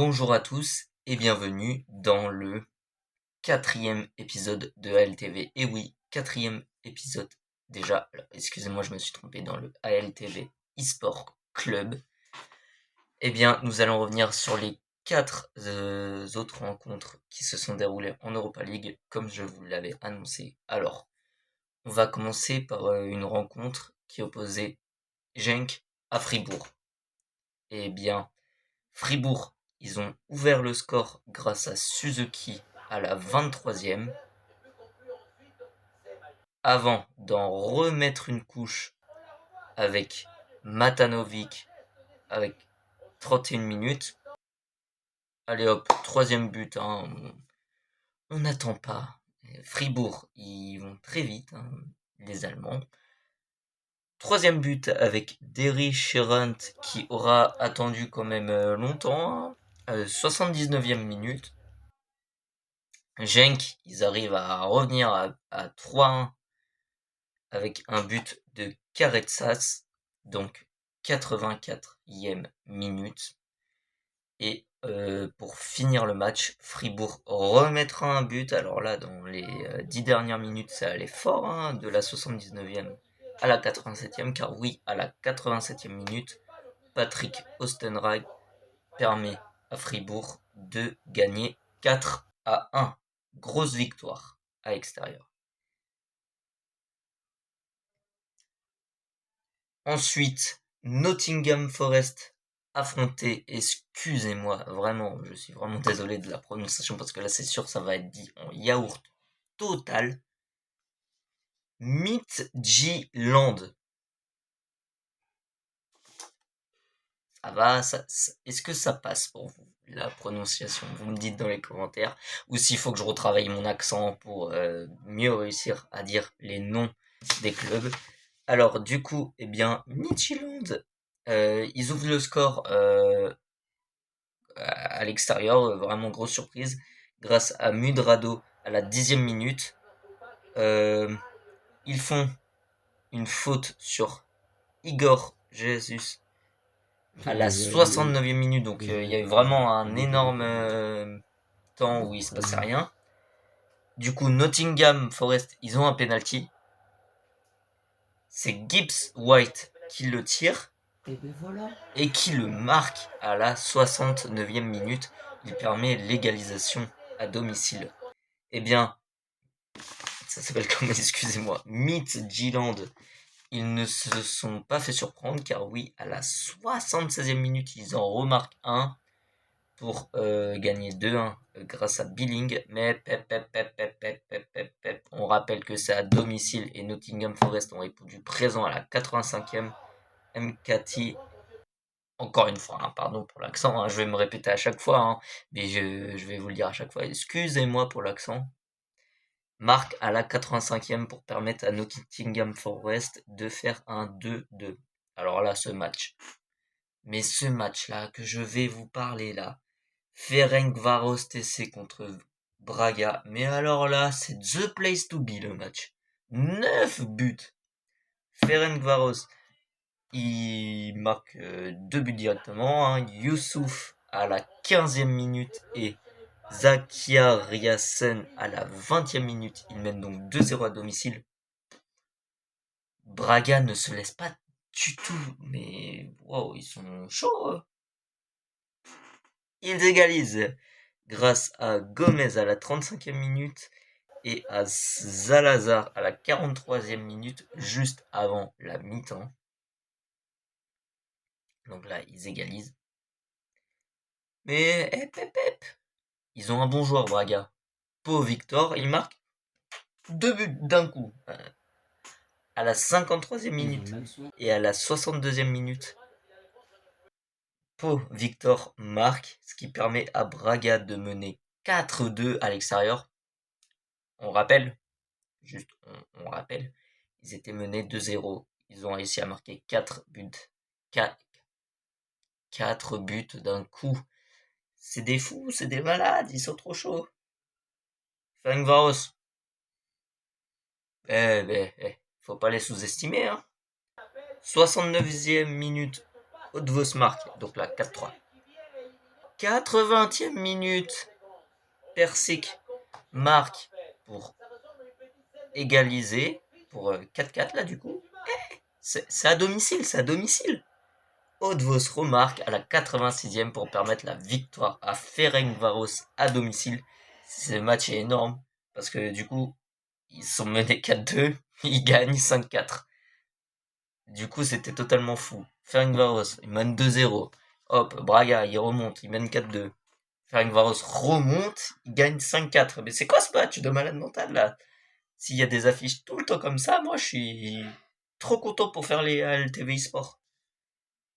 Bonjour à tous et bienvenue dans le 4e épisode de ALTV. Et oui, 4e épisode déjà. Alors, excusez-moi, je me suis trompé dans le ALTV eSport Club. Eh bien, nous allons revenir sur les 4 autres rencontres qui se sont déroulées en Europa League, comme je vous l'avais annoncé. Alors, on va commencer par une rencontre qui opposait Genk à Fribourg. Eh bien, Fribourg, ils ont ouvert le score grâce à Suzuki à la 23e, avant d'en remettre une couche avec Matanovic avec 31 minutes. Allez hop, troisième but, on n'attend pas. Fribourg, ils vont très vite, les Allemands. Troisième but avec Derry Sherrant qui aura attendu quand même longtemps, 79e minute. Genk, ils arrivent à revenir à 3-1 avec un but de Karetsas, donc 84e minute. Et pour finir le match, Fribourg remettra un but. Alors là, dans les 10 dernières minutes, ça allait fort, de la 79e à la 87e, car oui, à la 87e minute, Patrick Ostenreich permet à Fribourg de gagner 4-1. Grosse victoire à l'extérieur. Ensuite, Nottingham Forest affronté, excusez-moi, vraiment, je suis vraiment désolé de la prononciation parce que là c'est sûr ça va être dit en yaourt total. Midtjylland. Ça va, est-ce que ça passe pour vous, la prononciation? Vous me dites dans les commentaires, ou s'il faut que je retravaille mon accent pour mieux réussir à dire les noms des clubs. Alors du coup, eh bien, Midtjylland, ils ouvrent le score à l'extérieur, vraiment grosse surprise, grâce à Mudrado à la 10e minute. Ils font une faute sur Igor Jesus à la 69e minute, donc il y a eu vraiment un énorme temps où il se passait rien. Du coup, Nottingham Forest, ils ont un penalty. C'est Gibbs White qui le tire et qui le marque à la 69e minute. Il permet l'égalisation à domicile. Eh bien, ça s'appelle comment, excusez-moi, Midtjylland. Ils ne se sont pas fait surprendre car oui, à la 76e minute, ils en remarquent un pour gagner 2-1 grâce à Billing. Mais on rappelle que c'est à domicile et Nottingham Forest ont répondu présent à la 85e. MKT, encore une fois, pardon pour l'accent, je vais me répéter à chaque fois, mais je vais vous le dire à chaque fois, excusez-moi pour l'accent. Marque à la 85e pour permettre à Nottingham Forest de faire un 2-2. Alors là, ce match-là que je vais vous parler là, Ferencváros TC contre Braga, mais alors là, c'est the place to be le match. 9 buts. Ferencváros, il marque 2 buts directement, Youssouf à la 15e minute et Zakariasen à la 20e minute. Il mène donc 2-0 à domicile. Braga ne se laisse pas du tout, mais wow, ils sont chauds. Ils égalisent grâce à Gomez à la 35e minute et à Zalazar à la 43e minute, juste avant la mi-temps. Donc là, ils égalisent. Mais ils ont un bon joueur, Braga. Pau Victor, il marque 2 buts d'un coup. À la 53e minute et à la 62e minute. Pau Victor marque, ce qui permet à Braga de mener 4-2 à l'extérieur. On rappelle, on rappelle, ils étaient menés 2-0. Ils ont réussi à marquer 4 buts. 4 buts d'un coup. C'est des fous, c'est des malades, ils sont trop chauds. Ferencváros. Faut pas les sous-estimer, 69e minute, Otvos marque, donc là 4-3. 80e minute, Persic marque pour égaliser, pour 4-4 là du coup. C'est à domicile. Haute-Vos remarque à la 86e pour permettre la victoire à Ferencváros à domicile. Ce match est énorme parce que du coup, ils sont menés 4-2, ils gagnent 5-4. Du coup, c'était totalement fou. Ferencváros, ils mènent 2-0. Hop, Braga, il remonte, il mène 4-2. Ferencváros remonte, il gagne 5-4. Mais c'est quoi ce match de malade mental là? S'il y a des affiches tout le temps comme ça, moi je suis trop content pour faire les LTV eSport.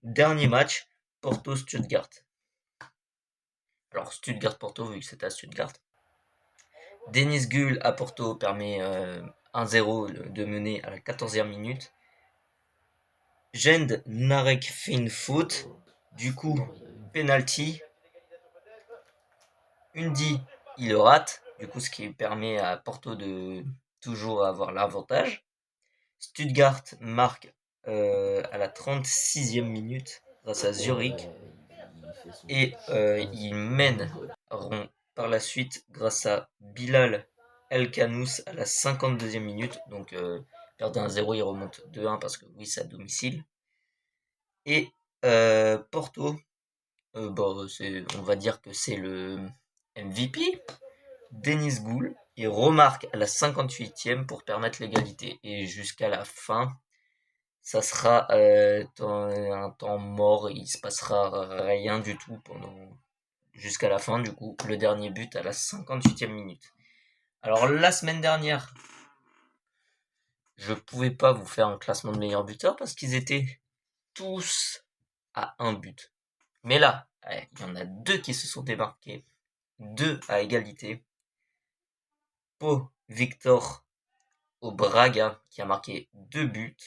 Dernier match, Porto-Stuttgart. Alors Stuttgart-Porto, vu que c'était à Stuttgart. Denis Gull à Porto permet 1-0 de mener à la 14e minute. Jend Narek fait une faute. Du coup, penalty. Undy, il le rate. Du coup, ce qui permet à Porto de toujours avoir l'avantage. Stuttgart marque à la 36e minute grâce à Zurich. Et ils mèneront par la suite grâce à Bilal El-Kanous à la 52e minute. Donc, perdent 1-0, ils remontent 2-1 parce que oui, c'est à domicile. Et Porto, on va dire que c'est le MVP, Denis Goul, il remarque à la 58e pour permettre l'égalité. Et jusqu'à la fin, ça sera un temps mort, il se passera rien du tout jusqu'à la fin, du coup, le dernier but à la 58e minute. Alors la semaine dernière, je pouvais pas vous faire un classement de meilleurs buteurs parce qu'ils étaient tous à un but. Mais là, il y en a 2 qui se sont démarqués, 2 à égalité. Pau Victor au Braga qui a marqué 2 buts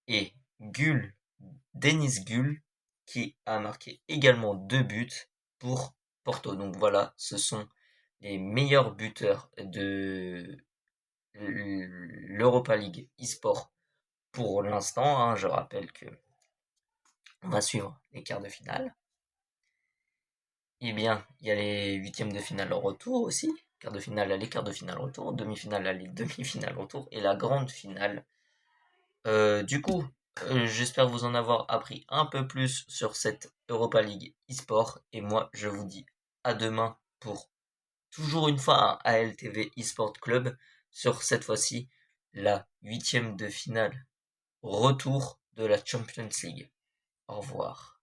et Denis Gull qui a marqué également 2 buts pour Porto. Donc voilà, ce sont les meilleurs buteurs de l'Europa League eSport pour l'instant. Hein. Je rappelle que on va suivre les quarts de finale. Eh bien, il y a les huitièmes de finale au retour aussi. Quart de finale aller, quart de finale retour, demi-finale aller, demi-finale retour et la grande finale. Du coup, j'espère vous en avoir appris un peu plus sur cette Europa League eSport. Et moi, je vous dis à demain pour toujours une fois un ALTV eSport Club sur cette fois-ci la huitième de finale retour de la Champions League. Au revoir.